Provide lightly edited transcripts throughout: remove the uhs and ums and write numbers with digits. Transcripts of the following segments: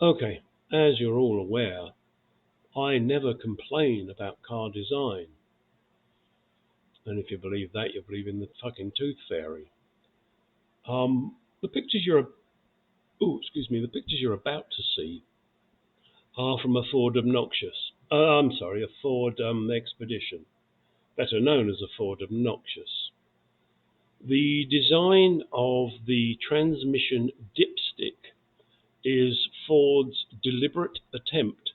Okay, as you're all aware, I never complain about car design. And if you believe that, you believe in the fucking tooth fairy. The pictures you're, the pictures you're about to see are from a Ford Obnoxious. A Ford Expedition, better known as a Ford Obnoxious. The design of the transmission dipstick is Ford's deliberate attempt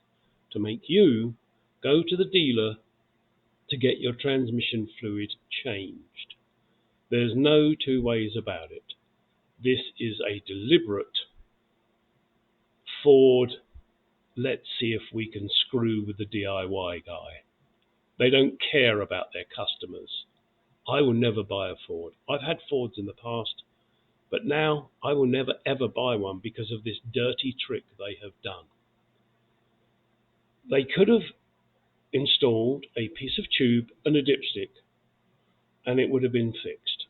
to make you go to the dealer to get your transmission fluid changed. There's no two ways about it. This is a deliberate Ford, let's see if we can screw with the DIY guy. They don't care about their customers. I will never buy a Ford. I've had Fords in the past, but now I will never ever buy one because of this dirty trick they have done. They could have installed a piece of tube and a dipstick and it would have been fixed.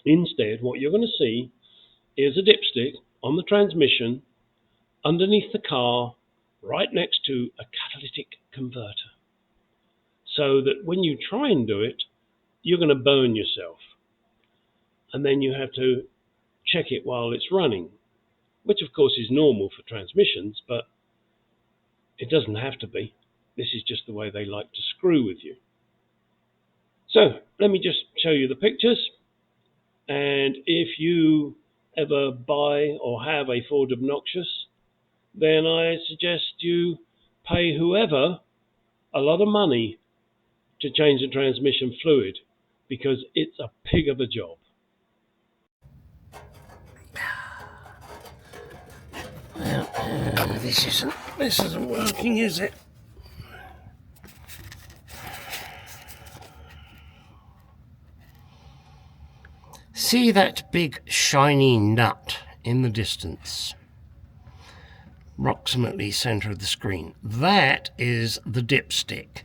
Instead, what you're going to see is a dipstick on the transmission underneath the car right next to a catalytic converter, so that when you try and do it, you're going to burn yourself. And then you have to check it while it's running, which of course is normal for transmissions, but it doesn't have to be. This is just the way they like to screw with you. So let me just show you the pictures. And if you ever buy or have a Ford Obnoxious, then I suggest you pay whoever a lot of money to change the transmission fluid, because it's a pig of a job. This isn't working, is it? See that big shiny nut in the distance? Approximately center of the screen. That is the dipstick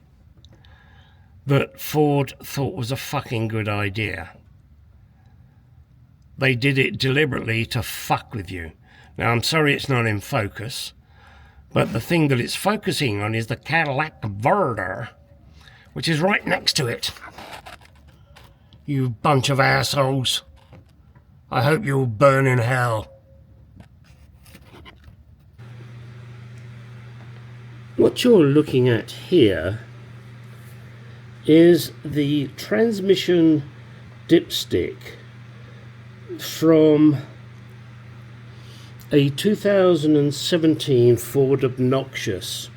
that Ford thought was a fucking good idea. They did it deliberately to fuck with you. Now, I'm sorry it's not in focus, but the thing that it's focusing on is the Cadillac converter, which is right next to it. You bunch of assholes. I hope you'll burn in hell. What you're looking at here is the transmission dipstick from a 2017 Ford Obnoxious.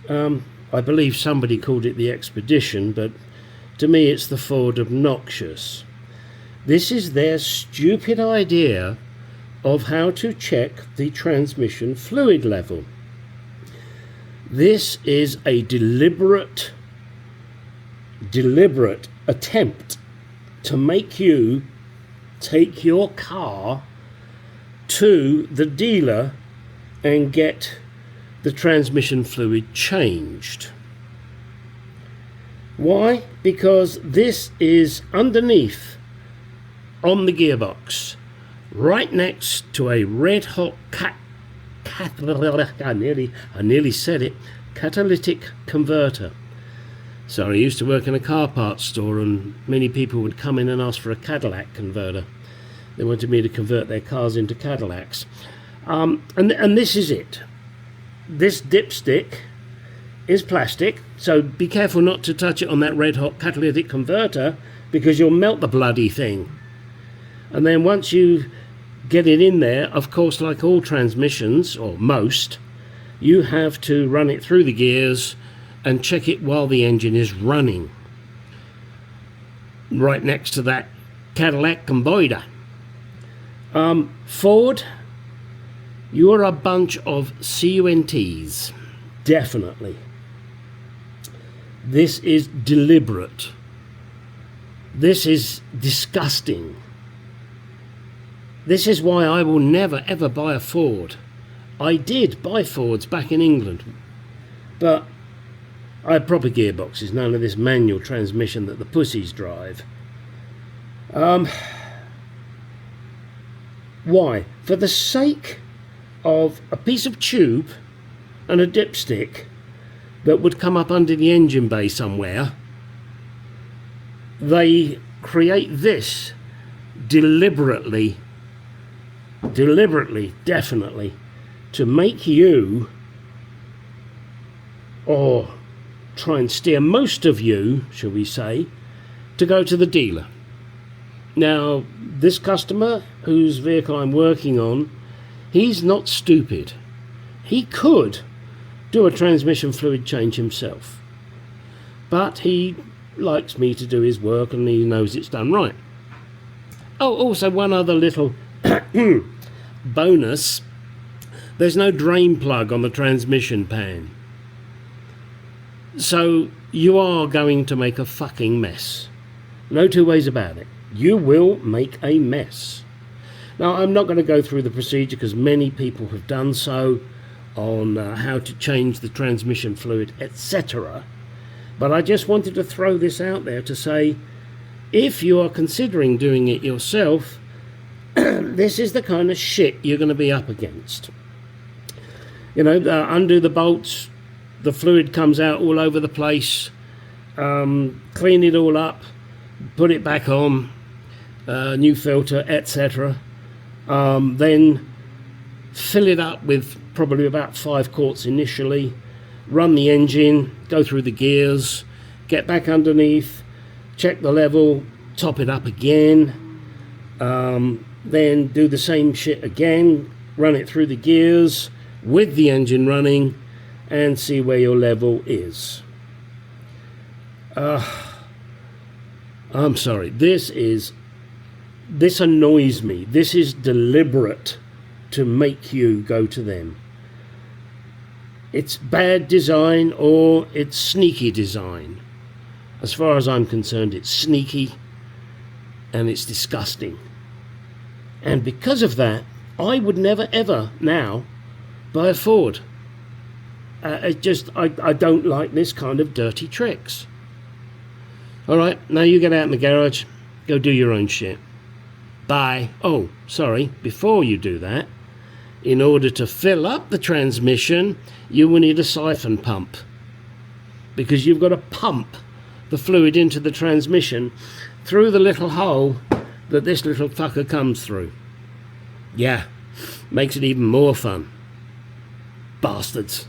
I believe somebody called it the Expedition, but to me it's the Ford Obnoxious. This is their stupid idea of how to check the transmission fluid level. This is a deliberate attempt to make you take your car to the dealer and get the transmission fluid changed. Why? Because this is underneath on the gearbox, right next to a red hot I nearly said it, catalytic converter. So I used to work in a car parts store, and many people would come in and ask for a Cadillac converter. They wanted me to convert their cars into Cadillacs. And this is it. This dipstick is plastic, so be careful not to touch it on that red hot catalytic converter, because you'll melt the bloody thing. And then once you get it in there, of course, like all transmissions, or most, you have to run it through the gears and check it while the engine is running. Right next to that Cadillac converter. Ford, you're a bunch of CUNTs. Definitely. This is deliberate. This is disgusting. This is why I will never ever buy a Ford. I did buy Fords back in England, but I had proper gearboxes, none of this manual transmission that the pussies drive. Why? For the sake of a piece of tube and a dipstick that would come up under the engine bay somewhere. They create this deliberately, definitely, to make you, or try and steer most of you, shall we say, to go to the dealer. Now, this customer whose vehicle I'm working on, he's not stupid. He could do a transmission fluid change himself, but he likes me to do his work and he knows it's done right. Oh, also one other little bonus. There's no drain plug on the transmission pan. So you are going to make a fucking mess. No two ways about it. You will make a mess. Now, I'm not going to go through the procedure because many people have done so on how to change the transmission fluid, etc. But I just wanted to throw this out there to say, if you are considering doing it yourself, this is the kind of shit you're going to be up against. You know, undo the bolts, the fluid comes out all over the place, clean it all up, put it back on, new filter, etc. Then fill it up with probably about 5 quarts initially, run the engine, go through the gears, get back underneath, check the level, top it up again, then do the same shit again, run it through the gears with the engine running and see where your level is. I'm sorry, this annoys me. This is deliberate to make you go to them. It's bad design or it's sneaky design. As far as I'm concerned, it's sneaky and it's disgusting. And because of that, I would never ever now buy a Ford. I don't like this kind of dirty tricks. Alright, now you get out in the garage, go do your own shit. Bye. Oh, sorry, before you do that, in order to fill up the transmission, you will need a siphon pump. Because you've got to pump the fluid into the transmission through the little hole that this little fucker comes through. Yeah, makes it even more fun. Bastards.